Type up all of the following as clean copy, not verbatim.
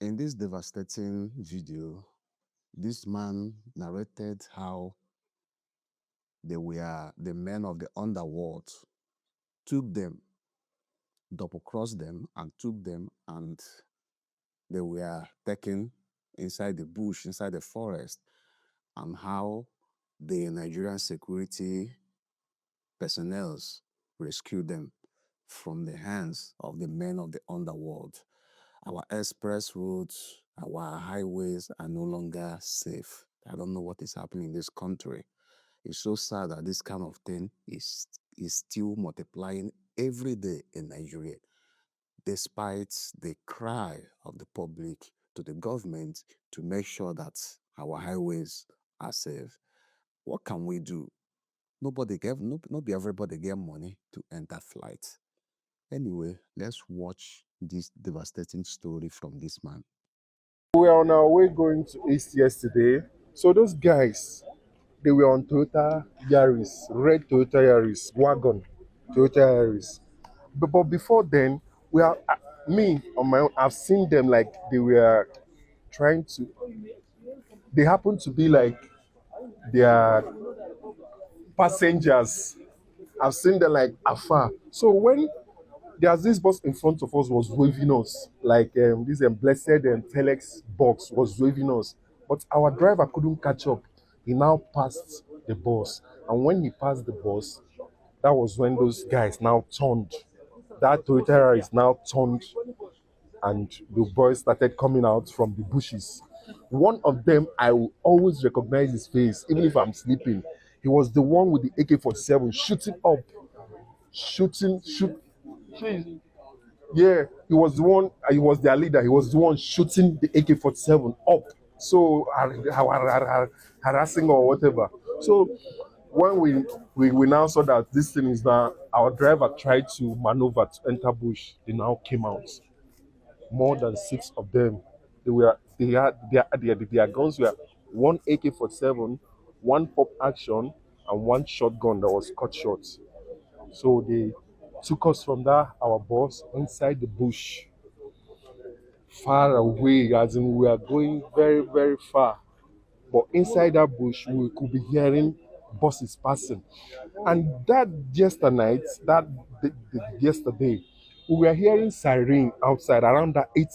In this devastating video, this man narrated how the men of the underworld took them, double crossed them, and took them, and they were taken inside the bush, inside the forest, and how the Nigerian security personnel rescued them from the hands of the men of the underworld. Our express roads, our highways are no longer safe. I don't know what is happening in this country. It's so sad that this kind of thing is still multiplying every day in Nigeria, despite the cry of the public to the government to make sure that our highways are safe. What can we do? Not be everybody get money to enter flight. Anyway, let's watch this devastating story from this man. We were on our way going to East yesterday. So those guys, they were on Toyota Yaris, red Toyota Yaris, wagon, Toyota Yaris. But before then, we are me on my own. I've seen them like they were trying to. They happen to be like their passengers. I've seen them like afar. So when there's this bus in front of us was waving us like this blessed telex box was waving us, but our driver couldn't catch up. He now passed the bus, and when he passed the bus, that was when those guys now turned. That Toyota is now turned, and the boys started coming out from the bushes. One of them, I will always recognize his face even if I'm sleeping. He was the one with the AK-47 shooting up, shoot. Yeah, he was the one. He was their leader. He was the one shooting the AK-47 up, so harassing or whatever. So when we now saw that this thing is now, our driver tried to maneuver to enter bush. They now came out. More than six of them. They had their guns were one AK-47, one pop action, and one shotgun that was cut short. So they took us from that our bus inside the bush, far away, as in we are going very, very far. But inside that bush, we could be hearing buses passing. And that yesterday night, yesterday, we were hearing siren outside around that 8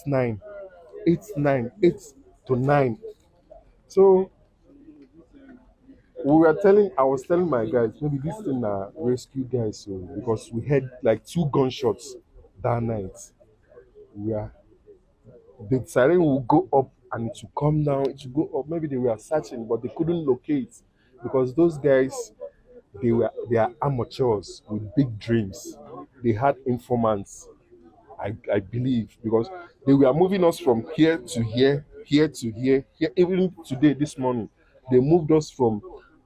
to 9. So I was telling my guys, maybe this thing rescue guys, so because we had like two gunshots that night. We are The siren will go up and it will come down, it will go up. Maybe they were searching, but they couldn't locate because those guys, they are amateurs with big dreams. They had informants, I believe, because they were moving us from here to here, here to here, here. Even today, this morning, they moved us from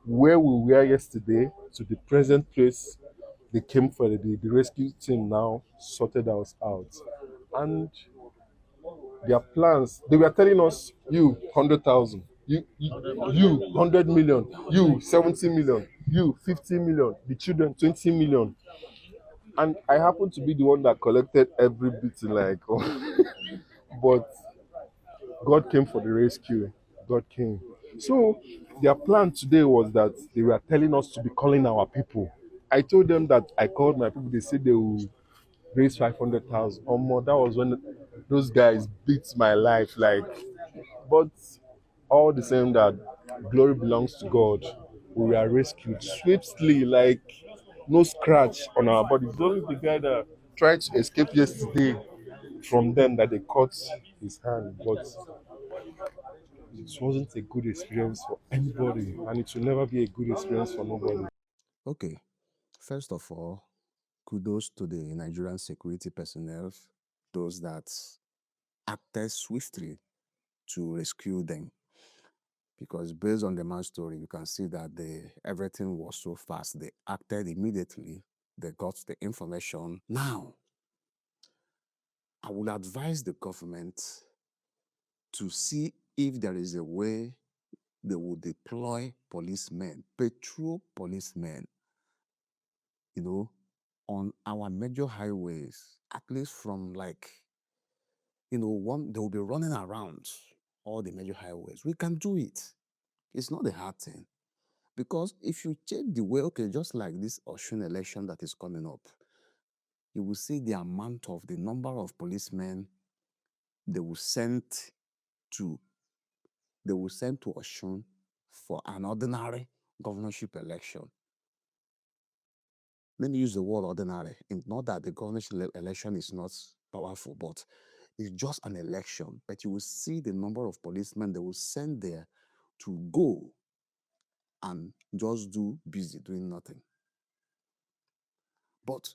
where we were yesterday to the present place. They came for the rescue team now sorted us out. And their plans. They were telling us, you 100,000, you 100 million, you 70 million, you 50 million, the children 20 million. And I happened to be the one that collected every bit, like, but God came for the rescue. God came. So their plan today was that they were telling us to be calling our people. I told them that I called my people. They said they will raise 500,000 or more. That was when those guys beat my life, like. But all the same, that glory belongs to God. We were rescued swiftly, like no scratch on our body. It's only the guy that tried to escape yesterday from them that they cut his hand. But it wasn't a good experience for anybody, and it will never be a good experience for nobody. Okay, first of all, kudos to the Nigerian security personnel, those that acted swiftly to rescue them. Because based on the man's story, you can see that everything was so fast. They acted immediately. They got the information. Now, I would advise the government to see if there is a way they will deploy policemen, patrol policemen, you know, on our major highways, at least from like They will be running around all the major highways. We can do it. It's not a hard thing. Because if you check the way, okay, just like this Oshun election that is coming up, you will see the amount of the number of policemen they will send to they will send to Oshun for an ordinary governorship election. Let me use the word ordinary. Not that the governorship election is not powerful, but it's just an election. But you will see the number of policemen they will send there to go and just do busy doing nothing. But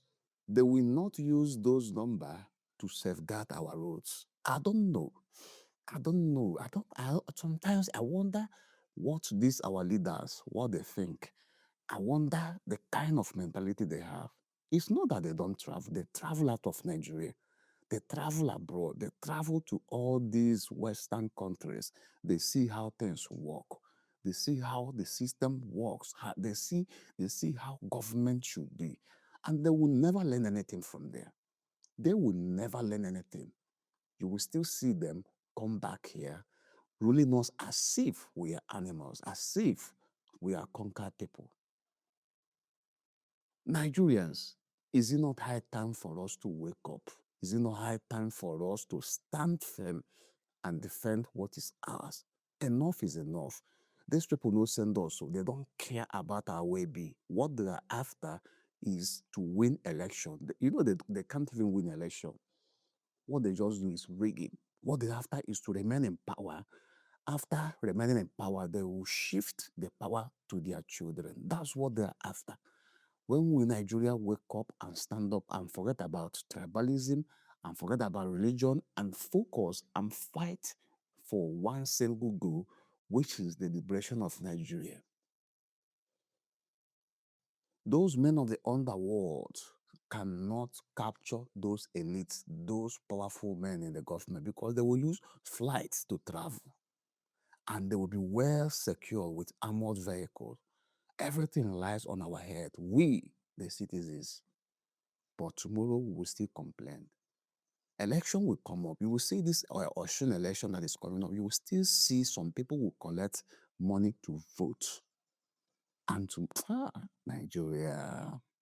they will not use those numbers to safeguard our roads. I don't know. I don't know. Sometimes I wonder what these our leaders, what they think. I wonder the kind of mentality they have. It's not that they don't travel. They travel out of Nigeria. They travel abroad. They travel to all these Western countries. They see how things work. They see how the system works. They see how government should be. And they will never learn anything from there. They will never learn anything. You will still see them come back here, ruling us as if we are animals, as if we are conquered people. Nigerians, is it not high time for us to wake up? Is it not high time for us to stand firm and defend what is ours? Enough is enough. These people no send us, so they don't care about our well-being. What they are after is to win election. They can't even win election. What they just do is rigging. What they're after is to remain in power. After remaining in power, they will shift the power to their children. That's what they're after. When we Nigeria wake up and stand up and forget about tribalism and forget about religion and focus and fight for one single goal, which is the liberation of Nigeria. Those men of the underworld cannot capture those elites, those powerful men in the government, because they will use flights to travel and they will be well secured with armored vehicles. Everything lies on our head, we, the citizens. But tomorrow we will still complain. Election will come up. You will see this Ocean election that is coming up. You will still see some people will collect money to vote and to Nigeria.